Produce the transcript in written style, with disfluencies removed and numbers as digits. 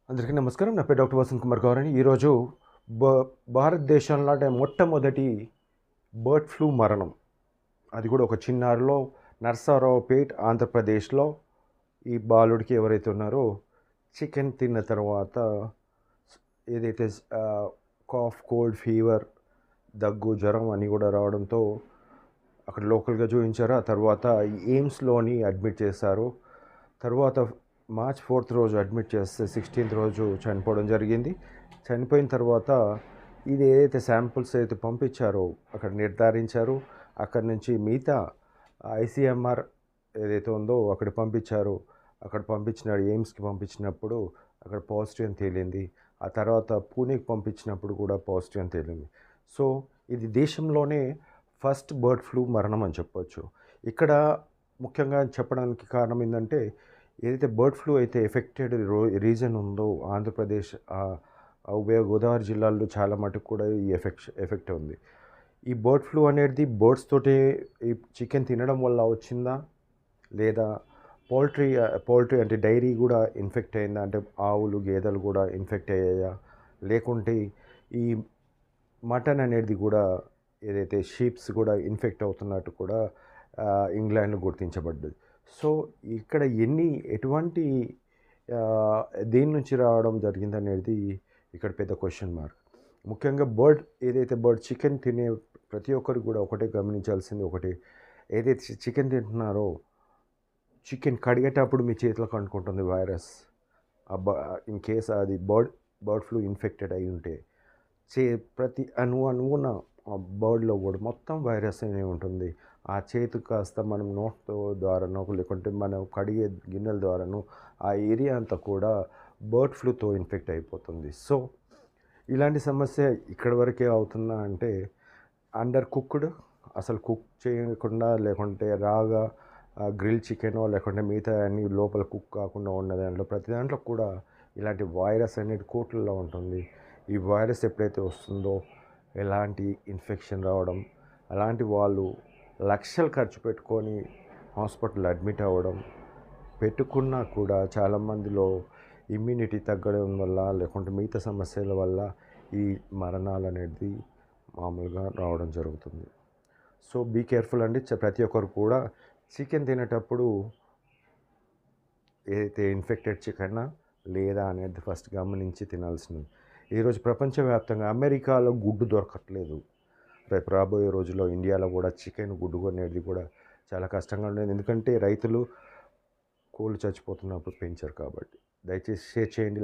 అందరికీ నమస్కారం. నా పేరు డాక్టర్ వసంత్ కుమార్ గౌరని. ఈరోజు భ భారతదేశంలోనే మొట్టమొదటి బర్డ్ ఫ్లూ మరణం. అది కూడా ఒక చిన్నారిలో నరసరావుపేట్ ఆంధ్రప్రదేశ్లో ఈ బాలుడికి ఎవరైతే ఉన్నారో చికెన్ తిన్న తర్వాత ఏదైతే కాఫ్, కోల్డ్, ఫీవర్, దగ్గు, జ్వరం అని కూడా రావడంతో అక్కడ లోకల్గా చూపించారు. ఆ తర్వాత ఎయిమ్స్లోని అడ్మిట్ చేశారు. తర్వాత మార్చ్ 4th రోజు అడ్మిట్ చేస్తే 16th రోజు చనిపోవడం జరిగింది. చనిపోయిన తర్వాత ఇది ఏదైతే శాంపుల్స్ అయితే పంపించారో అక్కడ నిర్ధారించారు. అక్కడి నుంచి మిగతా ఐసీఎంఆర్ ఏదైతే ఉందో అక్కడ పంపించారు. అక్కడ పంపించిన ఎయిమ్స్కి పంపించినప్పుడు అక్కడ పాజిటివ్ అని తేలింది. ఆ తర్వాత పూణేకి పంపించినప్పుడు కూడా పాజిటివ్ అని తేలింది. సో ఇది దేశంలోనే ఫస్ట్ బర్డ్ ఫ్లూ మరణం అని చెప్పొచ్చు. ఇక్కడ ముఖ్యంగా చెప్పడానికి కారణం ఏంటంటే ఏదైతే బర్డ్ ఫ్లూ అయితే ఎఫెక్టెడ్ రీజన్ ఉందో ఆంధ్రప్రదేశ్, ఉభయ గోదావరి జిల్లాల్లో చాలా మటుకు కూడా ఈ ఎఫెక్ట్ ఉంది. ఈ బర్డ్ ఫ్లూ అనేది బర్డ్స్ తోటే ఈ చికెన్ తినడం వల్ల వచ్చిందా, లేదా పౌల్ట్రీ అంటే డైరీ కూడా ఇన్ఫెక్ట్ అయిందా, అంటే ఆవులు, గేదెలు కూడా ఇన్ఫెక్ట్ అయ్యాయా, లేకుంటే ఈ మటన్ అనేది కూడా ఏదైతే షీప్స్ కూడా ఇన్ఫెక్ట్ అవుతున్నట్టు కూడా ఇంగ్లాండ్లో గుర్తించబడ్డది. సో ఇక్కడ ఎటువంటి దేని నుంచి రావడం జరిగిందనేది ఇక్కడ పెద్ద క్వశ్చన్ మార్క్. ముఖ్యంగా ఏదైతే చికెన్ తినే ప్రతి ఒక్కరు కూడా ఒకటే గమనించాల్సింది ఒకటి, ఏదైతే చికెన్ తింటున్నారో చికెన్ కడిగేటప్పుడు మీ చేతిలోకి అంటుకుంటుంది వైరస్. ఇన్ కేస్ అది బర్డ్ ఫ్లూ ఇన్ఫెక్టెడ్ అయి ఉంటే ప్రతి అణువున బర్డ్లో కూడా మొత్తం వైరస్ అనే ఉంటుంది. ఆ చేతు కాస్త మనం నోట్తో ద్వారానో లేకుంటే మనం కడిగే గిన్నెల ద్వారానో ఆ ఏరియా అంతా కూడా బర్డ్ ఫ్లూతో ఇన్ఫెక్ట్ అయిపోతుంది. సో ఇలాంటి సమస్య ఇక్కడి వరకే అవుతుందా అంటే, అండర్ కుక్డ్, అసలు కుక్ చేయకుండా లేకుంటే రాగా గ్రిల్ చికెనో లేకుంటే మిగతా అన్ని లోపల కుక్ కాకుండా ఉన్న దాంట్లో ప్రతి దాంట్లో కూడా ఇలాంటి వైరస్ అనేది కోట్లలో ఉంటుంది. ఈ వైరస్ ఎప్పుడైతే వస్తుందో ఎలాంటి ఇన్ఫెక్షన్ రావడం, అలాంటి వాళ్ళు లక్షలు ఖర్చు పెట్టుకొని హాస్పిటల్ అడ్మిట్ అవ్వడం, పెట్టుకున్నా కూడా చాలామందిలో ఇమ్యూనిటీ తగ్గడం వల్ల లేకుంటే మిగతా సమస్యల వల్ల ఈ మరణాలు అనేది మామూలుగా రావడం జరుగుతుంది. సో బీ కేర్ఫుల్ అండి. ప్రతి ఒక్కరు కూడా చికెన్ తినేటప్పుడు ఏదైతే ఇన్ఫెక్టెడ్ చికెనా లేదా అనేది ఫస్ట్ గమనించి తినాల్సింది. ఈరోజు ప్రపంచవ్యాప్తంగా అమెరికాలో గుడ్డు దొరకట్లేదు. రేపు రాబోయే రోజుల్లో ఇండియాలో కూడా చికెన్, గుడ్డు అనేది కూడా చాలా కష్టంగా ఉండేది. ఎందుకంటే రైతులు కోళ్ళు చచ్చిపోతున్నప్పుడు పెంచారు కాబట్టి. దయచేసి షేర్ చేయండి, లైక్